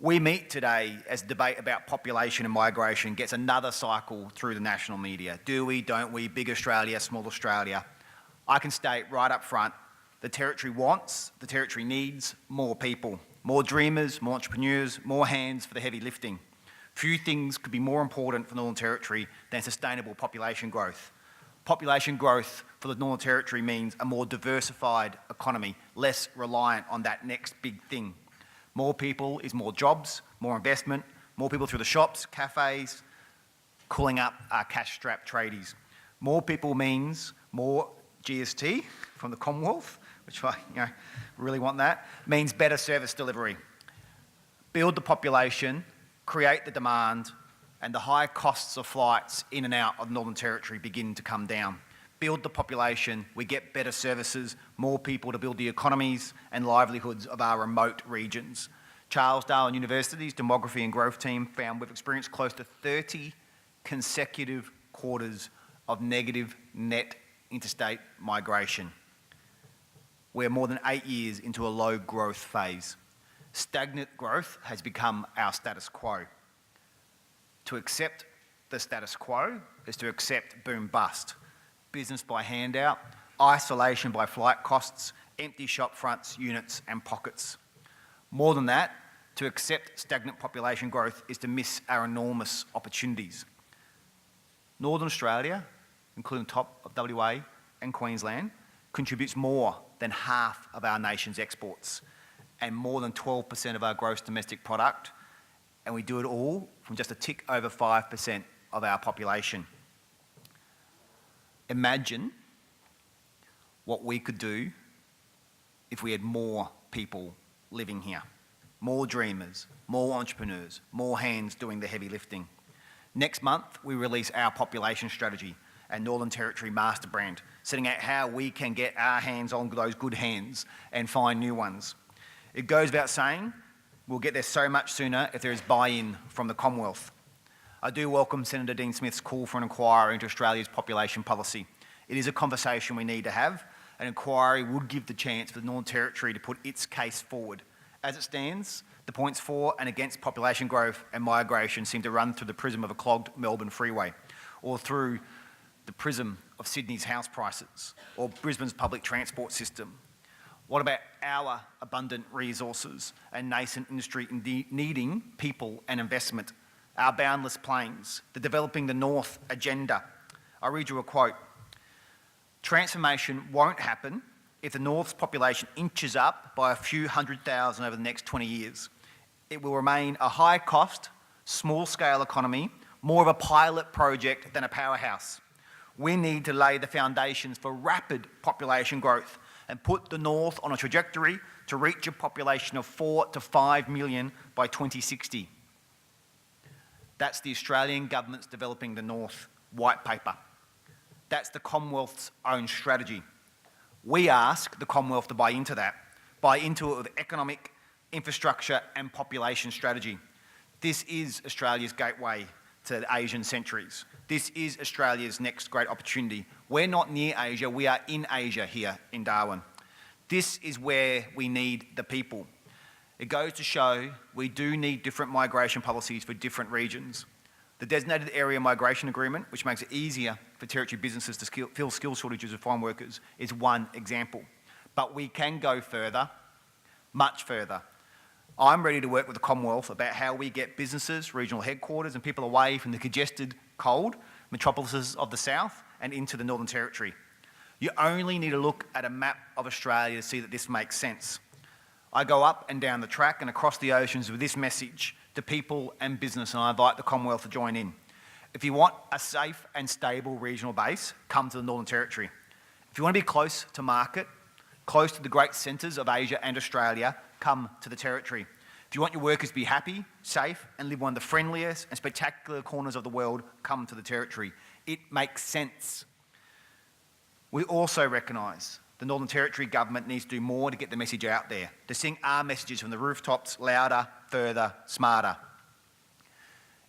We meet today as debate about population and migration gets another cycle through the national media. Do we, don't we, big Australia, small Australia? I can state right up front, the Territory wants, the Territory needs more people, more dreamers, more entrepreneurs, more hands for the heavy lifting. Few things could be more important for the Northern Territory than sustainable population growth. Population growth for the Northern Territory means a more diversified economy, less reliant on that next big thing. More people is more jobs, more investment, more people through the shops, cafes, cooling up our cash-strapped tradies. More people means more GST from the Commonwealth, which I really want that, means better service delivery. Build the population, create the demand, and the high costs of flights in and out of the Northern Territory begin to come down. Build the population, we get better services, more people to build the economies and livelihoods of our remote regions. Charles Darwin University's Demography and Growth team found we've experienced close to 30 consecutive quarters of negative net interstate migration. We're more than 8 years into a low growth phase. Stagnant growth has become our status quo. To accept the status quo is to accept boom bust. Business by handout, isolation by flight costs, empty shop fronts, units and pockets. More than that, to accept stagnant population growth is to miss our enormous opportunities. Northern Australia, including top of WA and Queensland, contributes more than half of our nation's exports and more than 12% of our gross domestic product, and we do it all from just a tick over 5% of our population. Imagine what we could do if we had more people living here. More dreamers, more entrepreneurs, more hands doing the heavy lifting. Next month, we release our population strategy and Northern Territory master brand, setting out how we can get our hands on those good hands and find new ones. It goes without saying, we'll get there so much sooner if there is buy-in from the Commonwealth. I do welcome Senator Dean Smith's call for an inquiry into Australia's population policy. It is a conversation we need to have. An inquiry would give the chance for the Northern Territory to put its case forward. As it stands, the points for and against population growth and migration seem to run through the prism of a clogged Melbourne freeway, or through the prism of Sydney's house prices, or Brisbane's public transport system. What about our abundant resources and nascent industry needing people and investment? Our boundless plains, the developing the North agenda. I'll read you a quote. Transformation won't happen if the North's population inches up by a few 100,000 over the next 20 years. It will remain a high-cost, small-scale economy, more of a pilot project than a powerhouse. We need to lay the foundations for rapid population growth and put the North on a trajectory to reach a population of 4 to 5 million by 2060. That's the Australian government's Developing the North white paper. That's the Commonwealth's own strategy. We ask the Commonwealth to buy into that, buy into it with economic, infrastructure and population strategy. This is Australia's gateway to the Asian centuries. This is Australia's next great opportunity. We're not near Asia, we are in Asia here in Darwin. This is where we need the people. It goes to show we do need different migration policies for different regions. The Designated Area Migration Agreement, which makes it easier for Territory businesses to fill skill shortages of foreign workers, is one example. But we can go further, much further. I'm ready to work with the Commonwealth about how we get businesses, regional headquarters and people away from the congested, cold metropolises of the South and into the Northern Territory. You only need to look at a map of Australia to see that this makes sense. I go up and down the track and across the oceans with this message to people and business, and I invite the Commonwealth to join in. If you want a safe and stable regional base, come to the Northern Territory. If you want to be close to market, close to the great centres of Asia and Australia, come to the Territory. If you want your workers to be happy, safe, and live in one of the friendliest and spectacular corners of the world, come to the Territory. It makes sense. We also recognise the Northern Territory government needs to do more to get the message out there, to sing our messages from the rooftops louder, further, smarter.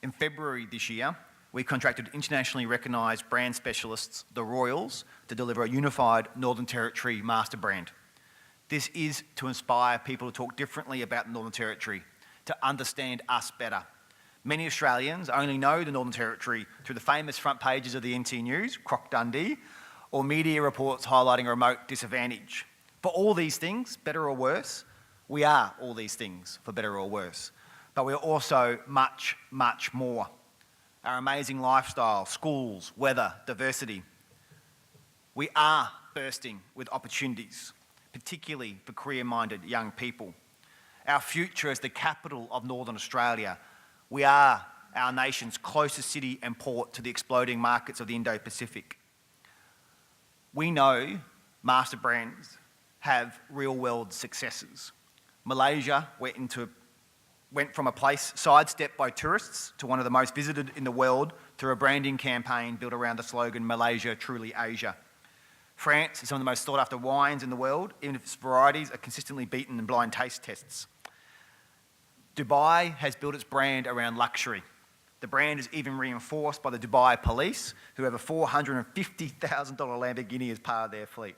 In February this year, we contracted internationally recognised brand specialists, the Royals, to deliver a unified Northern Territory master brand. This is to inspire people to talk differently about the Northern Territory, to understand us better. Many Australians only know the Northern Territory through the famous front pages of the NT News, Croc Dundee, or media reports highlighting a remote disadvantage. For all these things, better or worse, we are all these things, for better or worse. But we're also much, much more. Our amazing lifestyle, schools, weather, diversity. We are bursting with opportunities, particularly for career-minded young people. Our future as the capital of Northern Australia. We are our nation's closest city and port to the exploding markets of the Indo-Pacific. We know master brands have real-world successes. Malaysia went from a place sidestepped by tourists to one of the most visited in the world through a branding campaign built around the slogan, Malaysia, truly Asia. France is some of the most sought-after wines in the world, even if its varieties are consistently beaten in blind taste tests. Dubai has built its brand around luxury. The brand is even reinforced by the Dubai police, who have a $450,000 Lamborghini as part of their fleet.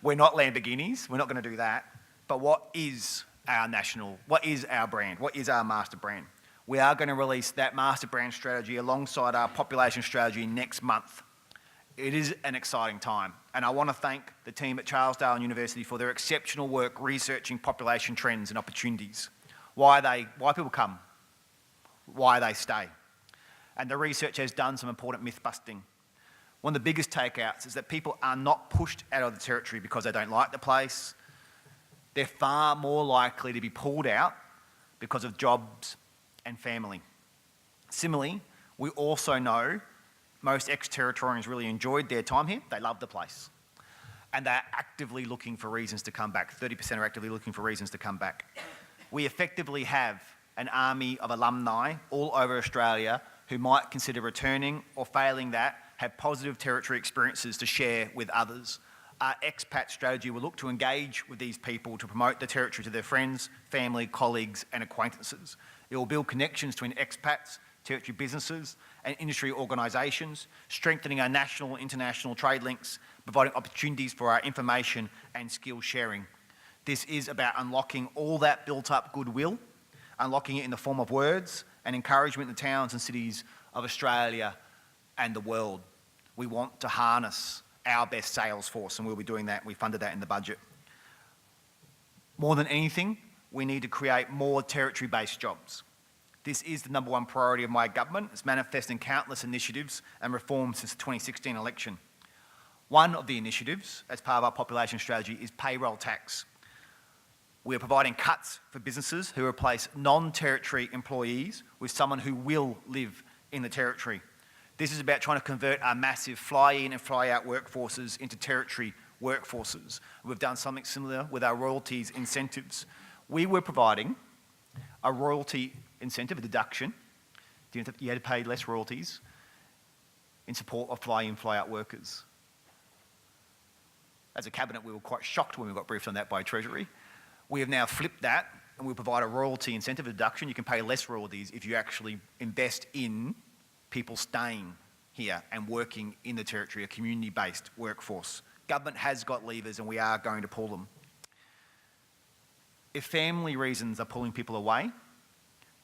We're not Lamborghinis, we're not going to do that. But what is our brand? What is our master brand? We are going to release that master brand strategy alongside our population strategy next month. It is an exciting time, and I want to thank the team at Charlesdale University for their exceptional work researching population trends and opportunities, why people come, why they stay. And the research has done some important myth busting. One of the biggest takeouts is that people are not pushed out of the territory because they don't like the place. They're far more likely to be pulled out because of jobs and family. Similarly, we also know most ex-Territorians really enjoyed their time here. They love the place. And they're actively looking for reasons to come back. 30% are actively looking for reasons to come back. We effectively have an army of alumni all over Australia who might consider returning, or failing that, have positive territory experiences to share with others. Our expat strategy will look to engage with these people to promote the territory to their friends, family, colleagues and acquaintances. It will build connections between expats, territory businesses and industry organisations, strengthening our national and international trade links, providing opportunities for our information and skill sharing. This is about unlocking all that built up goodwill, unlocking it in the form of words and encouragement in the towns and cities of Australia and the world. We want to harness our best sales force, and we'll be doing that. We funded that in the budget. More than anything, we need to create more territory-based jobs. This is the number one priority of my government. It's manifested in countless initiatives and reforms since the 2016 election. One of the initiatives, as part of our population strategy, is payroll tax. We are providing cuts for businesses who replace non-territory employees with someone who will live in the territory. This is about trying to convert our massive fly-in and fly-out workforces into territory workforces. We've done something similar with our royalties incentives. We were providing a royalty incentive, a deduction. You had to pay less royalties in support of fly-in, fly-out workers. As a cabinet, we were quite shocked when we got briefed on that by Treasury. We have now flipped that, and we provide a royalty incentive, a deduction. You can pay less royalties if you actually invest in people staying here and working in the territory, a community-based workforce. Government has got levers and we are going to pull them. If family reasons are pulling people away,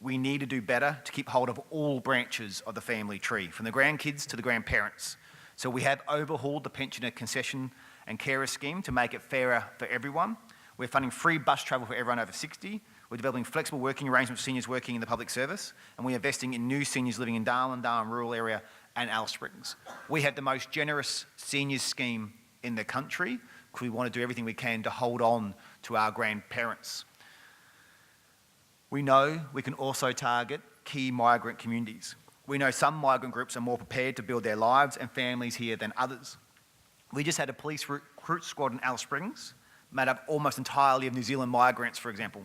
we need to do better to keep hold of all branches of the family tree, from the grandkids to the grandparents. So we have overhauled the pensioner concession and carer scheme to make it fairer for everyone. We're funding free bus travel for everyone over 60. We're developing flexible working arrangements for seniors working in the public service, and we're investing in new seniors living in Darwin rural area and Alice Springs. We have the most generous seniors scheme in the country because we want to do everything we can to hold on to our grandparents. We know we can also target key migrant communities. We know some migrant groups are more prepared to build their lives and families here than others. We just had a police recruit squad in Alice Springs, made up almost entirely of New Zealand migrants, for example.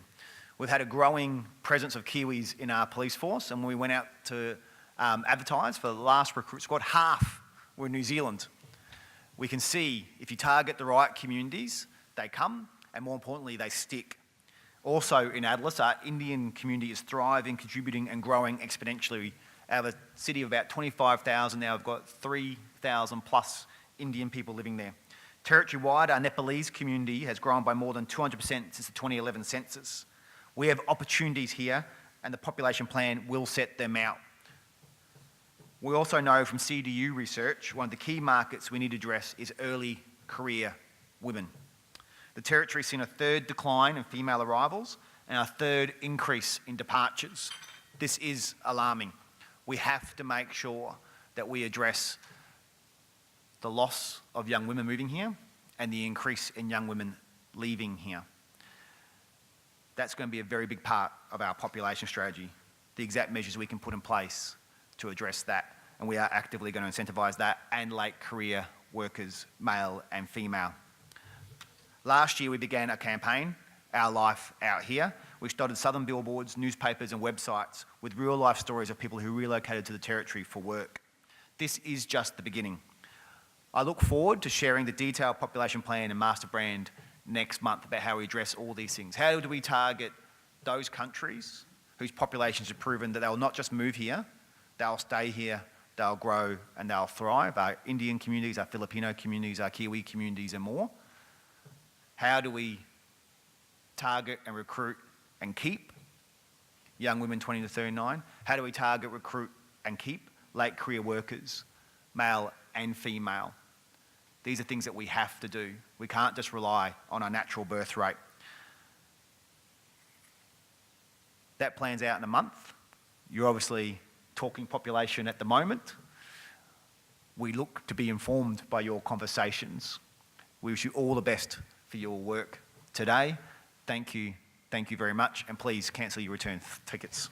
We've had a growing presence of Kiwis in our police force, and when we went out to advertise for the last recruit squad, half were New Zealand. We can see if you target the right communities, they come, and more importantly, they stick. Also in Atlas, our Indian community is thriving, contributing and growing exponentially. Out of a city of about 25,000 now, we've got 3,000 plus Indian people living there. Territory-wide, our Nepalese community has grown by more than 200% since the 2011 census. We have opportunities here, and the population plan will set them out. We also know from CDU research, one of the key markets we need to address is early career women. The Territory's seen a third decline in female arrivals and a third increase in departures. This is alarming. We have to make sure that we address the loss of young women moving here and the increase in young women leaving here. That's going to be a very big part of our population strategy, the exact measures we can put in place to address that. And we are actively going to incentivise that and late career workers, male and female. Last year we began a campaign, Our Life Out Here. We started southern billboards, newspapers and websites with real life stories of people who relocated to the Territory for work. This is just the beginning. I look forward to sharing the detailed population plan and master brand next month about how we address all these things. How do we target those countries whose populations have proven that they'll not just move here, they'll stay here, they'll grow and they'll thrive, our Indian communities, our Filipino communities, our Kiwi communities and more. How do we target and recruit and keep young women 20 to 39? How do we target, recruit and keep late career workers, male and female? These are things that we have to do. We can't just rely on our natural birth rate. That plan's out in a month. You're obviously talking population at the moment. We look to be informed by your conversations. We wish you all the best for your work today. Thank you very much, and please cancel your return tickets.